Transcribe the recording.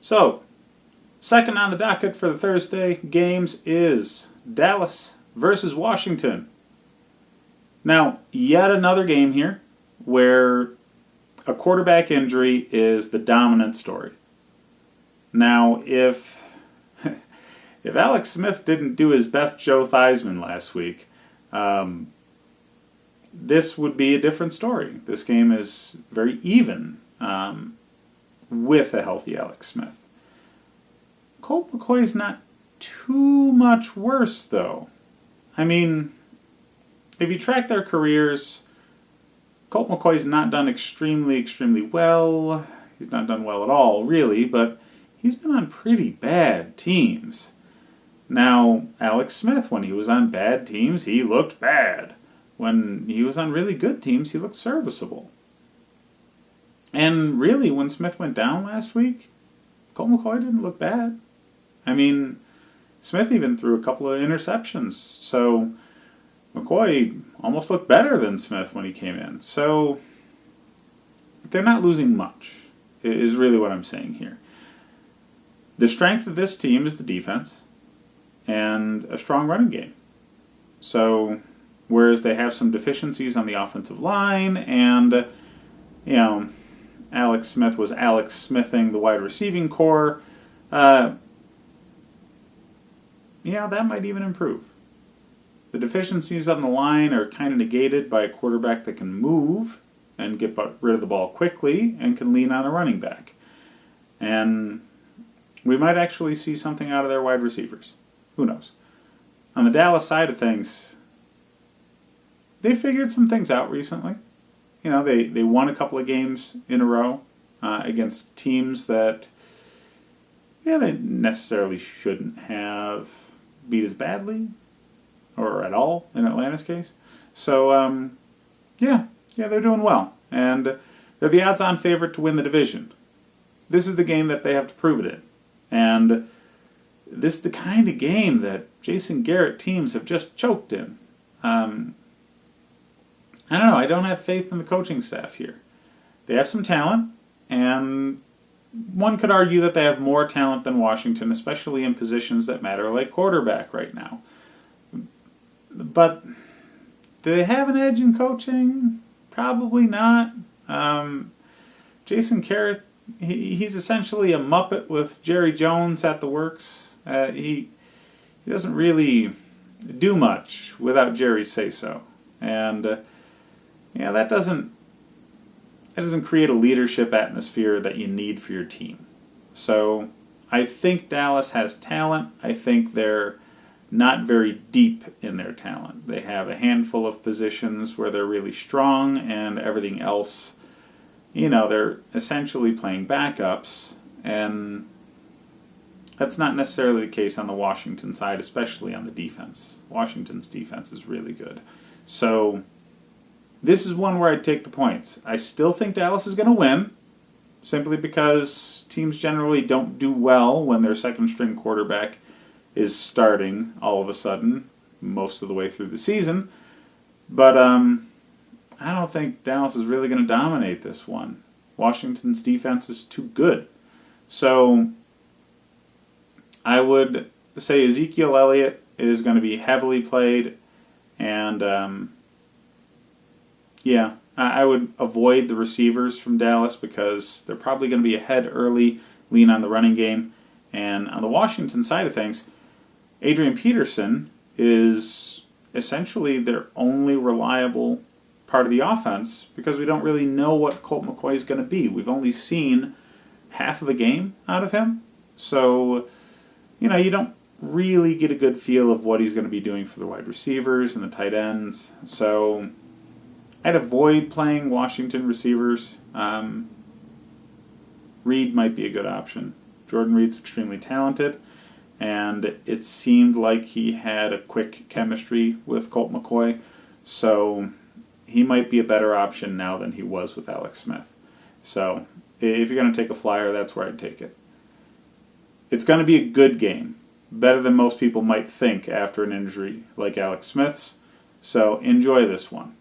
So, second on the docket for the Thursday games is Dallas versus Washington. Now, yet another game here where a quarterback injury is the dominant story. Now, if Alex Smith didn't do his best Joe Theismann last week, this would be a different story. This game is very even with a healthy Alex Smith. Colt McCoy's not too much worse, though. I mean, if you track their careers, Colt McCoy's not done extremely well. He's not done well at all, really, but he's been on pretty bad teams. Now, Alex Smith, when he was on bad teams, he looked bad. When he was on really good teams, he looked serviceable. And really, when Smith went down last week, Colt McCoy didn't look bad. I mean, Smith even threw a couple of interceptions. So McCoy almost looked better than Smith when he came in. So they're not losing much, is really what I'm saying here. The strength of this team is the defense and a strong running game. So whereas they have some deficiencies on the offensive line and, Alex Smith was Alex Smithing the wide receiving core, that might even improve. The deficiencies on the line are kind of negated by a quarterback that can move and get rid of the ball quickly and can lean on a running back. And we might actually see something out of their wide receivers. Who knows? On the Dallas side of things, they figured some things out recently. They won a couple of games in a row against teams that, they necessarily shouldn't have beat as badly or at all in Atlanta's case. So, they're doing well. And they're the odds-on favorite to win the division. This is the game that they have to prove it in. And this is the kind of game that Jason Garrett teams have just choked in. I don't know. I don't have faith in the coaching staff here. They have some talent, and one could argue that they have more talent than Washington, especially in positions that matter like quarterback right now. But do they have an edge in coaching? Probably not. Jason Garrett, he's essentially a Muppet with Jerry Jones at the works. He doesn't really do much without Jerry's say-so. And that doesn't create a leadership atmosphere that you need for your team. So I think Dallas has talent. I think they're not very deep in their talent. They have a handful of positions where they're really strong, and everything else, they're essentially playing backups. And that's not necessarily the case on the Washington side, especially on the defense. Washington's defense is really good. So this is one where I'd take the points. I still think Dallas is going to win, simply because teams generally don't do well when their second-string quarterback is starting all of a sudden most of the way through the season. But I don't think Dallas is really going to dominate this one. Washington's defense is too good. So I would say Ezekiel Elliott is going to be heavily played, and I would avoid the receivers from Dallas because they're probably going to be ahead early, lean on the running game. And on the Washington side of things, Adrian Peterson is essentially their only reliable part of the offense because we don't really know what Colt McCoy is going to be. We've only seen half of a game out of him. So, you don't really get a good feel of what he's going to be doing for the wide receivers and the tight ends. So I'd avoid playing Washington receivers. Reed might be a good option. Jordan Reed's extremely talented, and it seemed like he had a quick chemistry with Colt McCoy, so he might be a better option now than he was with Alex Smith. So if you're going to take a flyer, that's where I'd take it. It's going to be a good game, better than most people might think after an injury like Alex Smith's, so enjoy this one.